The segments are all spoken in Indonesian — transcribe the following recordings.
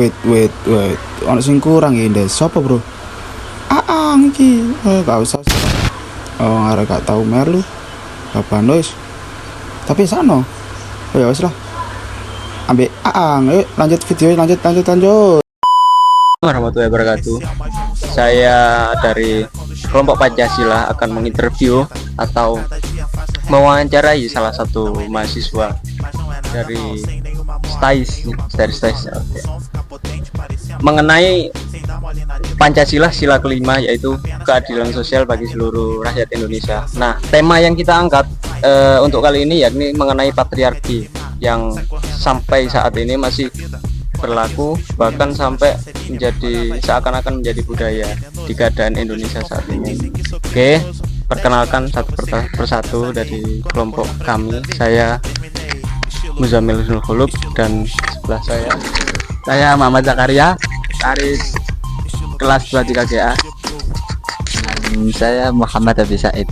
wait. Ono sing kurang ya, Ndes. Sopo, Bro? Iki. Gak usah. Oh, arek gak tau melu. Bapak wis. Tapi sano. Oh ya wis lah. Ambek ayo lanjut video, lanjut. Warahmatullahi wabarakatuh. Saya dari kelompok Pancasila akan menginterview atau mewawancarai salah satu mahasiswa dari STAIS mengenai Pancasila sila kelima, yaitu keadilan sosial bagi seluruh rakyat Indonesia. Nah, tema yang kita angkat untuk kali ini yakni mengenai patriarki yang sampai saat ini masih berlaku, bahkan sampai menjadi seakan-akan menjadi budaya di keadaan Indonesia saat ini. Oke, perkenalkan satu persatu dari kelompok kami. Saya Muzamil Husnul Khuluq dan sebelah saya Muhammad Zakaria dari kelas 23 GA. Saya Muhammad Abi Said.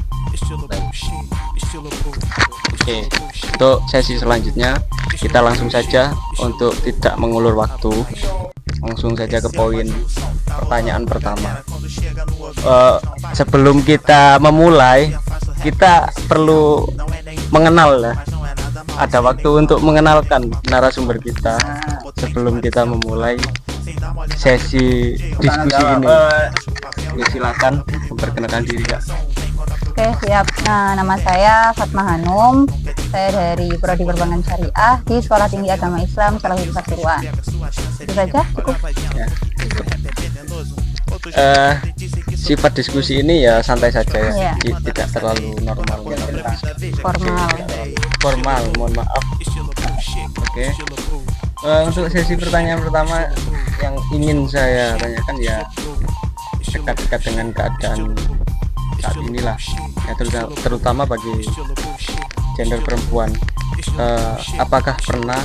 Oke, untuk sesi selanjutnya kita langsung saja untuk tidak mengulur waktu, langsung saja ke poin pertanyaan pertama. Sebelum kita memulai, kita perlu mengenal lah. Ada waktu untuk mengenalkan narasumber kita sebelum kita memulai sesi diskusi ini. Silakan memperkenalkan diri, Kak. Oke, siap. Nah, nama saya Fatma Hanum. Saya dari Prodi Perbankan Syariah di Sekolah Tinggi Agama Islam Salahuddin Pasuruan. Itu saja, cukup. Ya, sifat diskusi ini ya santai saja ya, tidak terlalu normal, formal, mohon maaf. Oke. Untuk sesi pertanyaan pertama yang ingin saya tanyakan ya dekat-dekat dengan keadaan saat inilah ya, terutama bagi gender perempuan. Apakah pernah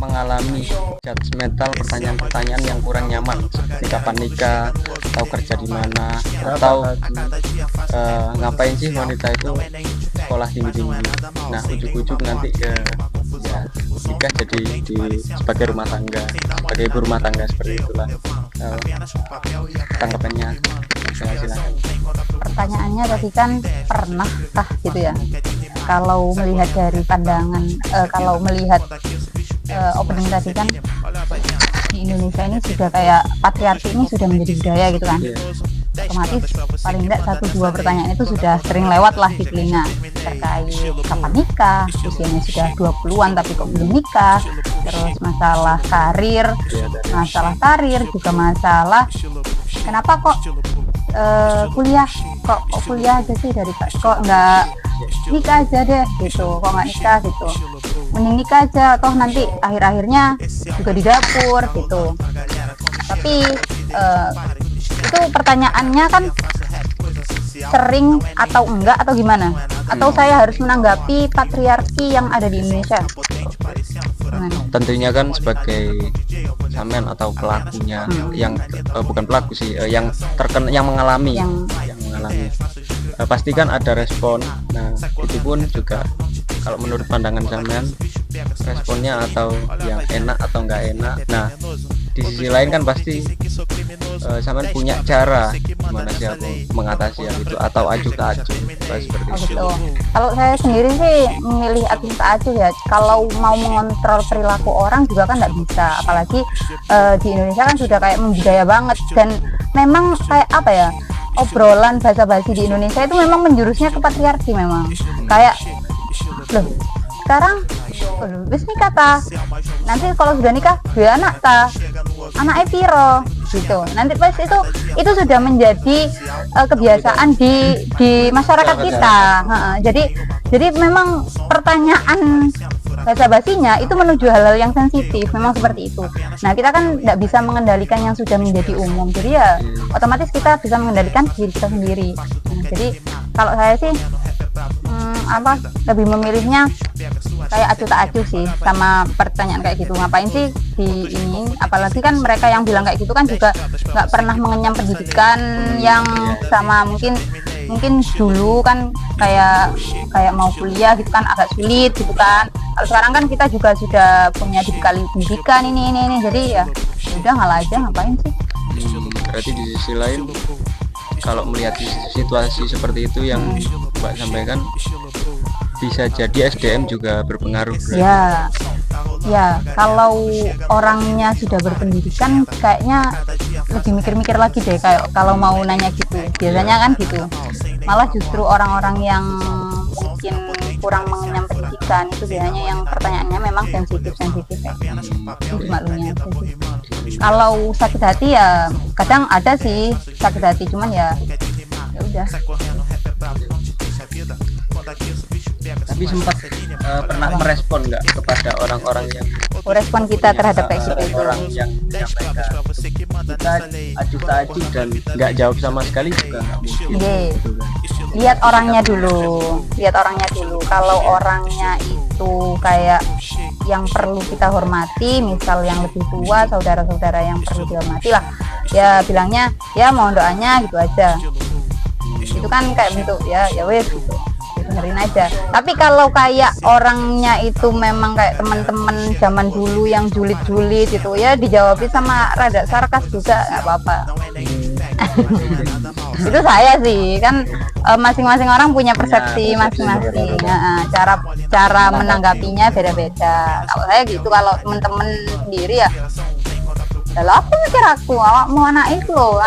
mengalami judgmental, pertanyaan-pertanyaan yang kurang nyaman seperti kapan nikah, atau kerja di mana, atau ngapain sih wanita itu sekolah tinggi-tinggi, nah ujuk-ujuk nanti ya nikah jadi sebagai rumah tangga, sebagai ibu rumah tangga, seperti itulah. Tanggapannya silakan. Pertanyaannya tadi kan pernahkah gitu ya. Kalau melihat dari pandangan, kalau melihat opening tadi kan di Indonesia ini sudah kayak patriarki ini sudah menjadi budaya gitu kan. Otomatis paling tidak 1-2 pertanyaan itu sudah sering lewat lah di telinga, terkait kapan nikah, usianya sudah 20-an tapi kok belum nikah, terus masalah karir, juga masalah kenapa kok kuliah aja sih, dari kok nggak nikah aja deh gitu, kok nggak nikah gitu, mending nikah aja toh nanti akhir-akhirnya juga di dapur gitu. Tapi itu pertanyaannya kan sering atau enggak atau gimana, atau saya harus menanggapi patriarki yang ada di Indonesia? Tentunya kan sebagai sampean atau pelakunya, yang bukan pelaku sih, yang mengalami pasti kan ada respon. Nah, itu pun juga kalau menurut pandangan sampean responnya atau yang enak atau enggak enak. Nah, di sisi lain kan pasti sampean punya cara gimana sih aku mengatasi yang itu, atau acuh tak acuh seperti itu. Kalau saya sendiri sih memilih acuh tak acuh ya. Kalau mau mengontrol perilaku orang juga kan nggak bisa, apalagi di Indonesia kan sudah kayak membudaya banget, dan memang kayak apa ya, obrolan basa-basi di Indonesia itu memang menjurusnya ke patriarki. Memang kayak loh, sekarang wis nikah ta, nanti kalau sudah nikah dua anak ta, anaknya piro gitu, nanti pas itu sudah menjadi kebiasaan di masyarakat kita. Jadi memang pertanyaan basa-basinya itu menuju hal-hal yang sensitif, memang seperti itu. Nah, kita kan tidak bisa mengendalikan yang sudah menjadi umum, jadi ya otomatis kita bisa mengendalikan diri kita sendiri. Nah, jadi kalau saya sih lebih memilihnya kayak acuh tak acuh sih sama pertanyaan kayak gitu. Ngapain sih di ini, apalagi kan mereka yang bilang kayak gitu kan juga nggak pernah mengenyam pendidikan yang sama. Mungkin dulu kan kayak mau kuliah gitu kan agak sulit gitu kan. Kalau sekarang kan kita juga sudah punya dibekali pendidikan ini, jadi ya udah ngalah aja, ngapain sih. Berarti di sisi lain kalau melihat situasi seperti itu yang Mbak sampaikan, bisa jadi SDM juga berpengaruh. Ya kalau orangnya sudah berpendidikan kayaknya lebih mikir-mikir lagi deh kayak kalau mau nanya gitu. Biasanya kan gitu, malah justru orang-orang yang mungkin kurang mengenyam pendidikan itu biasanya yang pertanyaannya memang sensitif kayak itu maklunya aja sih. Kalau sakit hati ya kadang ada sih sakit hati, cuman ya udah. Tapi sempat pernah merespon nggak kepada orang-orang yang Respon kita terhadap kayak gitu itu orang yang menyampaikan kita acuh-acuh dan nggak jawab sama sekali juga nggak mungkin. Lihat orangnya dulu. Kalau orangnya itu kayak yang perlu kita hormati, misal yang lebih tua, saudara-saudara yang perlu dihormati lah, ya bilangnya ya mohon doanya gitu aja. Itu kan kayak bentuk ya wes gitu, dengerin aja. Tapi kalau kayak orangnya itu memang kayak teman-teman zaman dulu yang julid-julid gitu ya, dijawabin sama rada sarkas juga nggak apa-apa. Itu saya sih kan, masing-masing orang punya persepsi masing-masing. Cara menanggapinya beda-beda. Kalau saya gitu, kalau teman-teman sendiri ya lah apa mikir aku, awak mau anak itu loh.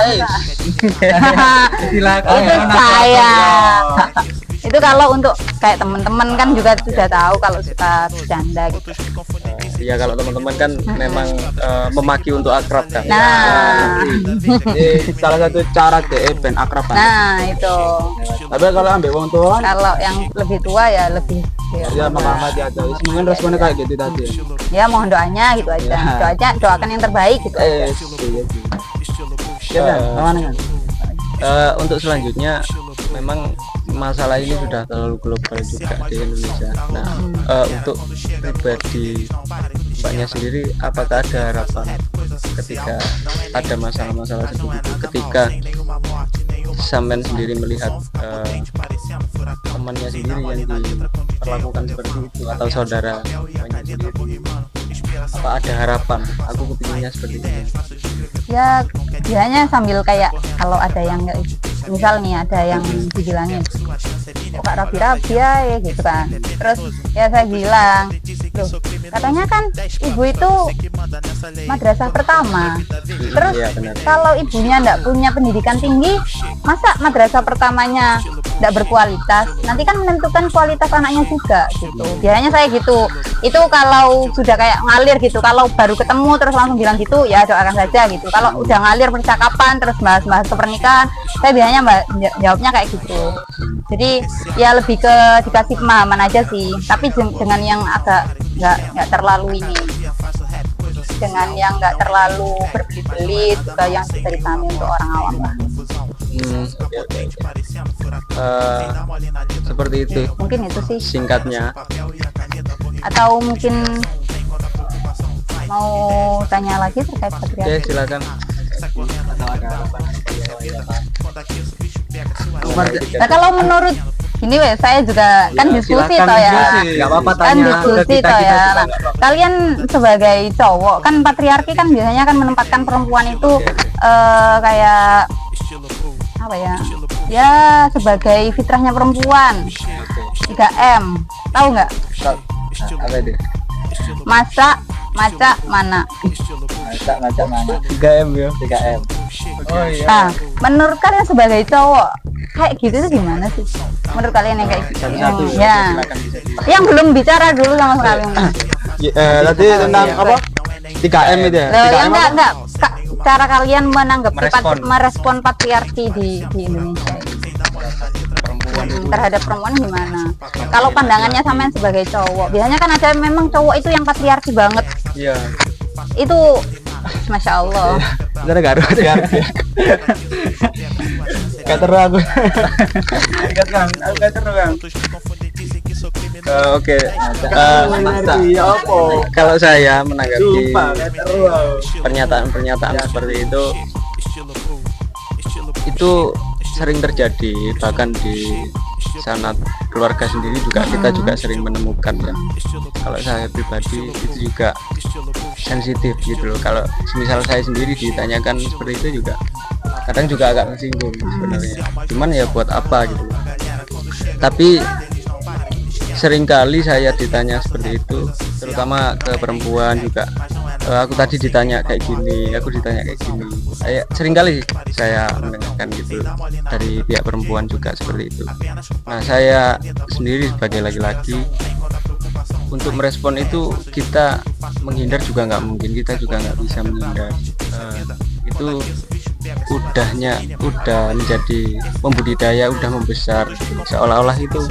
Itu saya. Itu kalau untuk kayak teman-teman kan juga sudah tahu kalau suka bercanda gitu. Ya kalau teman-teman kan memang memaki untuk akrab kan. Nah, Salah satu cara ben akrab. nah itu. Tapi kalau ambil wong tua, Kalau yang lebih tua ya lebih ya menghormati aja. Mungkin responnya kayak gitu tadi. ya mohon doanya gitu aja. Doakan yang terbaik gitu aja. Untuk selanjutnya memang masalah ini sudah terlalu global juga di Indonesia. Nah, untuk pribadi Mbaknya sendiri, apakah ada harapan ketika ada masalah-masalah seperti itu, ketika sampean sendiri melihat temannya sendiri yang diperlakukan seperti itu atau saudara Mbaknya sendiri, apa ada harapan? Aku kepinginnya seperti ini. Ya biasanya sambil kayak kalau ada yang nggak, misal nih ada yang dibilangin kok gak rapi-rapi ya gitu kan, terus ya saya bilang loh katanya kan ibu itu madrasah pertama, terus kalau ibunya nggak punya pendidikan tinggi masa madrasah pertamanya nggak berkualitas, nanti kan menentukan kualitas anaknya juga gitu. Biasanya saya gitu. Itu kalau sudah kayak ngalir gitu, kalau baru ketemu terus langsung bilang gitu ya doakan saja gitu. Kalau udah ngalir percakapan terus bahas-bahas pernikahan, saya biasanya jawabnya kayak gitu. Jadi ya lebih ke dikasih pemahaman aja sih, tapi dengan yang agak nggak terlalu ini, dengan yang nggak terlalu berbelit-belit juga, yang bisa dipahami untuk orang awam lah. Seperti itu Mungkin itu sih. singkatnya. Atau mungkin mau tanya lagi terkait Oke, patriarki? silakan. Nah, kalau menurut ini weh, saya juga kan diskusi toh ya. Nggak apa-apa Kan tanya. diskusi toh ya. Nah, kalian sebagai cowok kan patriarki kan biasanya kan menempatkan perempuan itu kayak apa ya? Ya sebagai fitrahnya perempuan. 3M. Tahu nggak? Apa itu? Masak, maca, mana? Macam mana? 3M ya. 3M. Oh iya. Nah, menurut kalian sebagai cowok kayak gitu tuh gimana sih? Menurut kalian yang kayak gitu? Satu-satu Ya. Yang belum bicara dulu sama sekali. Tadi tentang apa? 3M itu ya. Loh, yang enggak. Cara kalian menanggapi Merespon. merespon patriarki di Indonesia terhadap perempuan gimana? Kalau pandangannya sampean sebagai cowok, biasanya kan ada memang cowok itu yang patriarki banget. Iya. Itu Masya Allah. Bener gak ada ya? Gak terus aku. Ingat kan? Aku gak terus kan. Oke. Kalau saya menanggapi pernyataan-pernyataan seperti itu sering terjadi, bahkan di sanat keluarga sendiri juga kita juga sering menemukan ya. Kalau saya pribadi itu juga sensitif gitu loh. Kalau misal saya sendiri ditanyakan seperti itu juga kadang juga agak tersinggung sebenarnya. Cuman ya buat apa gitu. Tapi seringkali saya ditanya seperti itu, terutama ke perempuan juga. Aku tadi ditanya kayak gini, aku ditanya kayak gini. Seringkali saya mendengarkan gitu dari pihak perempuan juga seperti itu. Nah, saya sendiri sebagai laki-laki untuk merespon itu kita menghindar juga nggak mungkin, kita juga nggak bisa menghindar. Itu udah menjadi pembudidaya, udah membesar gitu. Seolah-olah itu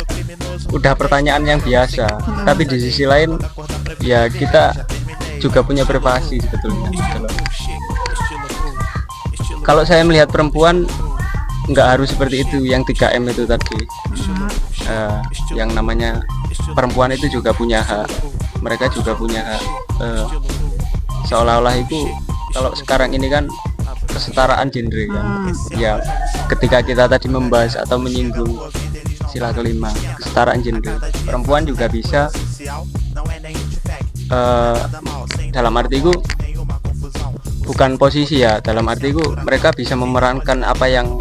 udah pertanyaan yang biasa. Tapi di sisi lain ya kita juga punya privasi sebetulnya gitu loh. Kalau saya melihat perempuan nggak harus seperti itu, yang 3M itu tadi. Yang namanya perempuan itu juga punya hak, mereka juga punya hak. Seolah-olah itu kalau sekarang ini kan kesetaraan genre kan. Ya ketika kita tadi membahas atau menyinggung sila kelima, kesetaraan genre, perempuan juga bisa dalam artiku bukan posisi ya, dalam artiku mereka bisa memerankan apa yang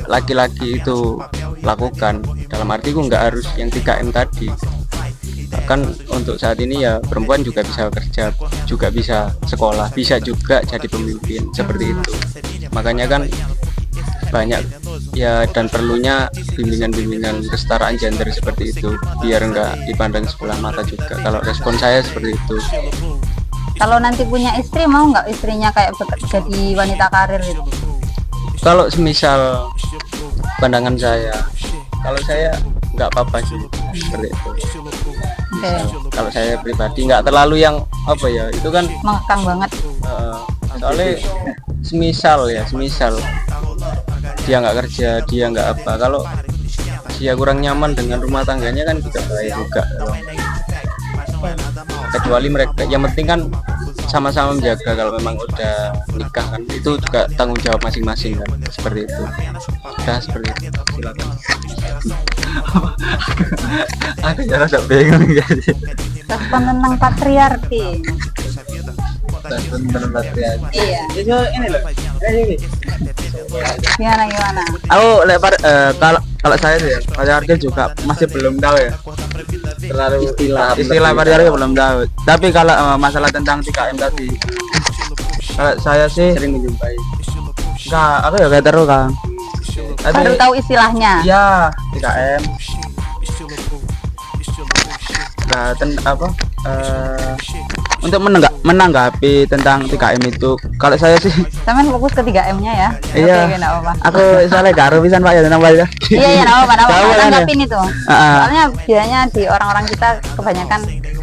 laki-laki itu lakukan. Dalam artiku nggak harus yang 3M tadi. Bahkan untuk saat ini ya perempuan juga bisa kerja, juga bisa sekolah, bisa juga jadi pemimpin seperti itu. Makanya kan banyak ya, dan perlunya bimbingan-bimbingan kesetaraan gender seperti itu biar nggak dipandang sebelah mata juga. Kalau respon saya seperti itu. Kalau nanti punya istri, mau nggak istrinya kayak jadi wanita karir gitu? Kalau semisal pandangan saya, kalau saya nggak apa-apa sih seperti itu. Kalau saya pribadi nggak terlalu yang apa ya, itu kan Mengekang banget. Soalnya semisal dia nggak kerja, dia nggak apa, kalau dia kurang nyaman dengan rumah tangganya kan juga bahaya juga. Kecuali mereka, yang penting kan sama-sama menjaga. Kalau memang udah nikah kan itu juga tanggung jawab masing-masing kan, seperti itu. Udah seperti itu, silakan. Aku ya rasa bingung jadi. Respon tentang patriarki. Tentang patriarki. Iya. Itu ini loh. Ini. Gimana? Aku lepar kalau saya sih ya, patriarki juga masih belum tahu ya. Terlalu istilah patriarki belum tahu. Tapi kalau masalah tentang 3M tadi, kalau saya sih sering menjumpai. Enggak, aku ya kayak terus kan. Baru tahu istilahnya. Iya, 3M. Nah, untuk menanggapi tentang 3M itu, kalau saya sih Sampean fokus ke 3M-nya ya. iya. Oke, enggak apa-apa. Aku soalnya gak pisan Pak ya tentang Pak ya. Iya, enggak apa-apa. Tahu kan ya? Tanggapin itu. Soalnya biasanya di orang-orang kita kebanyakan gitu.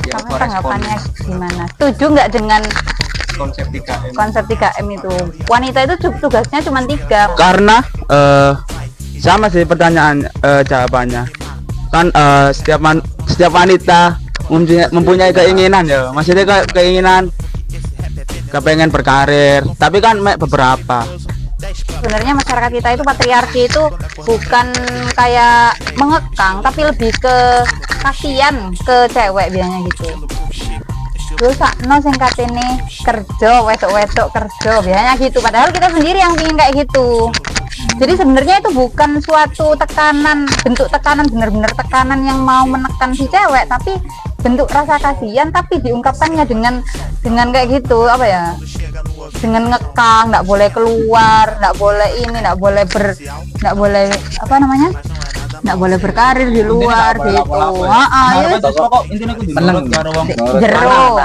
Ya, Kamu merespon tanggapannya gimana? Setuju nggak dengan konsep 3M. konsep 3M itu? Wanita itu tugasnya cuma 3. Karena sama sih pertanyaan jawabannya kan, setiap wanita mempunyai keinginan ya, maksudnya keinginan kepengen berkarir, tapi kan beberapa Sebenarnya masyarakat kita itu patriarki itu bukan kayak mengekang, tapi lebih ke kasihan ke cewek biasanya gitu. Terus sakno sing katene kerja, wedok-wedok kerja biasanya gitu, padahal kita sendiri yang ingin kayak gitu. Jadi sebenarnya itu bukan suatu tekanan, bentuk tekanan, benar-benar tekanan yang mau menekan si cewek, tapi bentuk rasa kasihan, tapi diungkapkannya dengan kayak gitu, apa ya, dengan ngekang, nggak boleh keluar, nggak boleh ini, nggak boleh apa namanya, nggak boleh berkarir di luar gitu. Ya pokok intinya aku Meneng. jero,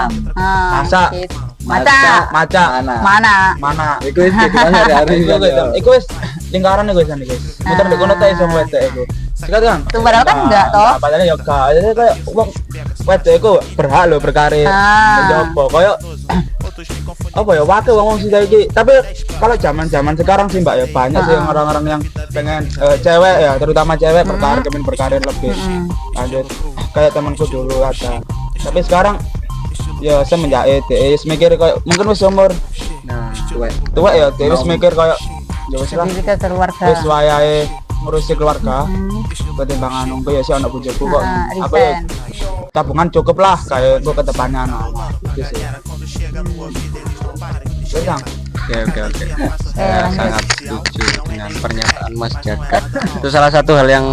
Maca. gitu. Mana iku wis hari-hari iku wis lingkaran iku wis muter di kono ta iso wedok iku sikat kan tuh, padahal kan enggak toh. padahal ya gak, jadi kayak wong wedok iku berhak lho berkarir mencoba kayak apa ya wakil wong sih iki. Tapi kalau zaman sekarang sih Mbak ya banyak sih orang-orang yang pengen cewek ya, terutama cewek berkarir lebih lanjut. Kayak temanku dulu ada, tapi sekarang ya semenjak dia mikir kayak mungkin wis umur Nah, tua ya, dia wis mikir kayak ya wis lah Diri ke keluarga. wis wayahe ngurusi keluarga Hmm. ketimbang anu ya sih anak bojoku kok Nah, apa ya resign. tabungan cukup lah kayak untuk kedepannya anak gitu sih. Wes, Kang. Oke. Saya lanjut. sangat setuju dengan pernyataan Mas Jagat. Itu salah satu hal yang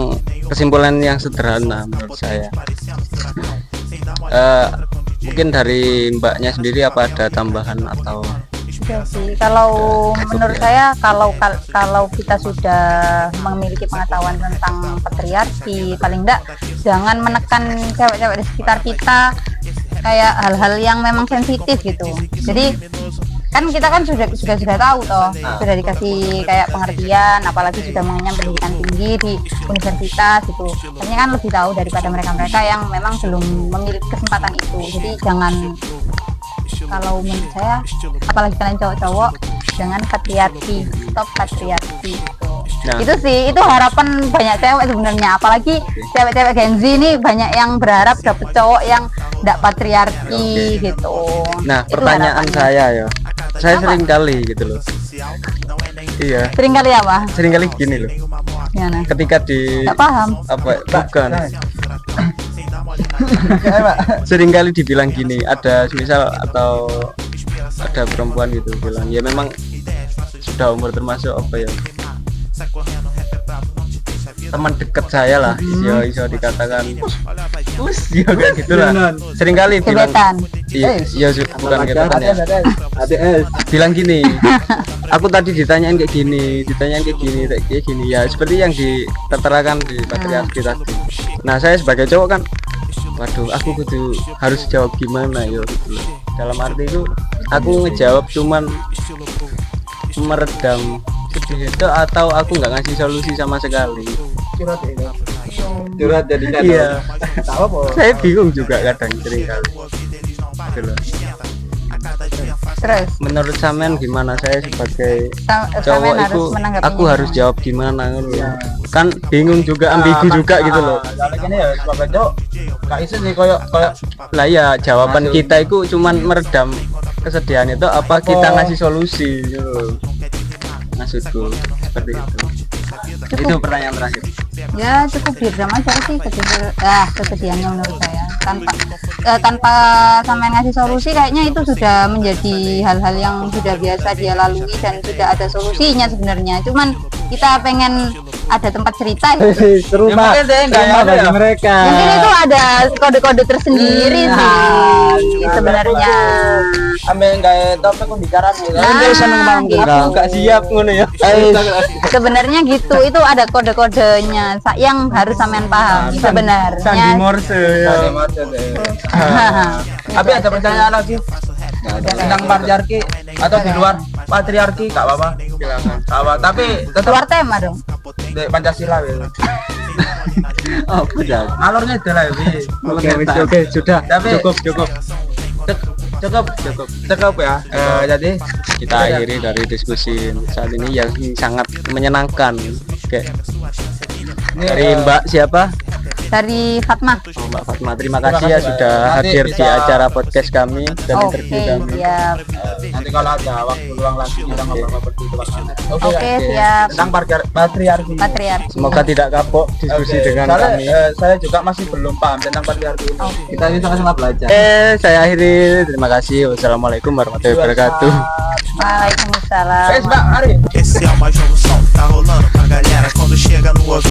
kesimpulan yang sederhana menurut saya. Mungkin dari Mbaknya sendiri apa ada tambahan atau Iya sih, kalau menurut saya kalau kita sudah memiliki pengetahuan tentang patriarki, paling enggak jangan menekan cewek-cewek di sekitar kita kayak hal-hal yang memang sensitif gitu. Jadi kan kita kan sudah tahu toh, sudah dikasih kayak pengertian, apalagi sudah mengenyam pendidikan tinggi di universitas itu. Artinya kan lebih tahu daripada mereka-mereka yang memang belum memiliki kesempatan itu. Jadi jangan, kalau menurut saya apalagi kalian cowok-cowok, jangan patriarki, stop patriarki gitu. Nah. Itu sih, itu harapan banyak cewek sebenarnya, apalagi cewek-cewek Gen Z ini banyak yang berharap dapet cowok yang enggak patriarki gitu. Nah, Itu pertanyaan harapannya. saya ya. Saya Apa? sering kali gitu loh. Iya, Sering kali apa? sering kali gini loh. Gimana? Ketika di Enggak paham. apa bukan Ya, Pak. sering kali dibilang gini, ada misal atau ada perempuan gitu bilang ya memang sudah umur termasuk apa ya, teman dekat saya lah, ya iso dikatakan ya kayak gitulah. Sering kali bilang Gebetan. iya bukan gebetan ya, bilang gini, aku tadi ditanyain kayak gini ya, seperti yang diterterakan di patriarki tadi. Nah, saya sebagai cowok kan, waduh, aku kudu harus jawab gimana ya gitu loh. Dalam arti itu aku ngejawab cuman meredam sedih itu, atau aku nggak ngasih solusi sama sekali. Curhat jadinya. Iya, Tahu apa? saya bingung juga kadang sering kali gitu loh. Terus Menurut sampean gimana, saya sebagai sampean cowok harus itu menanggapinya aku harus gimana? jawab gimana gitu loh. Kan bingung juga, ambigu juga gitu loh. Kalau gini ya sebagai cowok gak iso sih koyo Lah ya, jawaban Masuk. kita itu cuman meredam kesedihan itu, apa kita ngasih solusi gitu loh. Maksudku seperti itu. Itu pertanyaan terakhir. Ya cukup diredam aja sih kesedihannya menurut saya, tanpa sampai ngasih solusi, kayaknya itu sudah menjadi hal-hal yang sudah biasa dia lalui dan sudah ada solusinya sebenarnya, cuman kita pengen ada tempat cerita gitu. seru mungkin deh enggak ya bagi mereka. Mungkin itu ada kode-kode tersendiri sih sebenarnya. Ambil enggak topik pembicaraan Nah, gitu. Gak siap ngono ya. Sebenarnya gitu, itu ada kode-kodenya yang harus sampean paham Sandi sebenarnya. Morse ya. Tapi ada pertanyaan lagi tentang patriarki atau di luar patriarki gak apa-apa. Silakan. Apa tapi tetap Keluar tema dong. di Pancasila ya. Oh, udah. Alurnya itu lah ya. Oke, sudah. Tapi Cukup. Cukup ya. Jadi Kita akhiri dari diskusi saat ini yang sangat menyenangkan. Oke. ini, Dari Mbak siapa? Dari Fatmah. Oh, Mbak Fatma, terima kasih ya sudah Nanti hadir di bisa- acara podcast kami dan Oke, interview kami. siap. nanti kalau ada waktu luang lagi kita ngobrol berdua mana. Oke, siap. Tentang patriarki. Patriarki. Semoga tidak kapok diskusi Oke, dengan soalnya, kami. saya juga masih belum paham tentang patriarki. Kita ini sama-sama belajar. Saya akhiri. Terima kasih. Wassalamualaikum warahmatullahi wabarakatuh. Waalaikumsalam. Mbak, mari. Esse é o mais novo som, tá rolando pra galera quando chega no ouvido.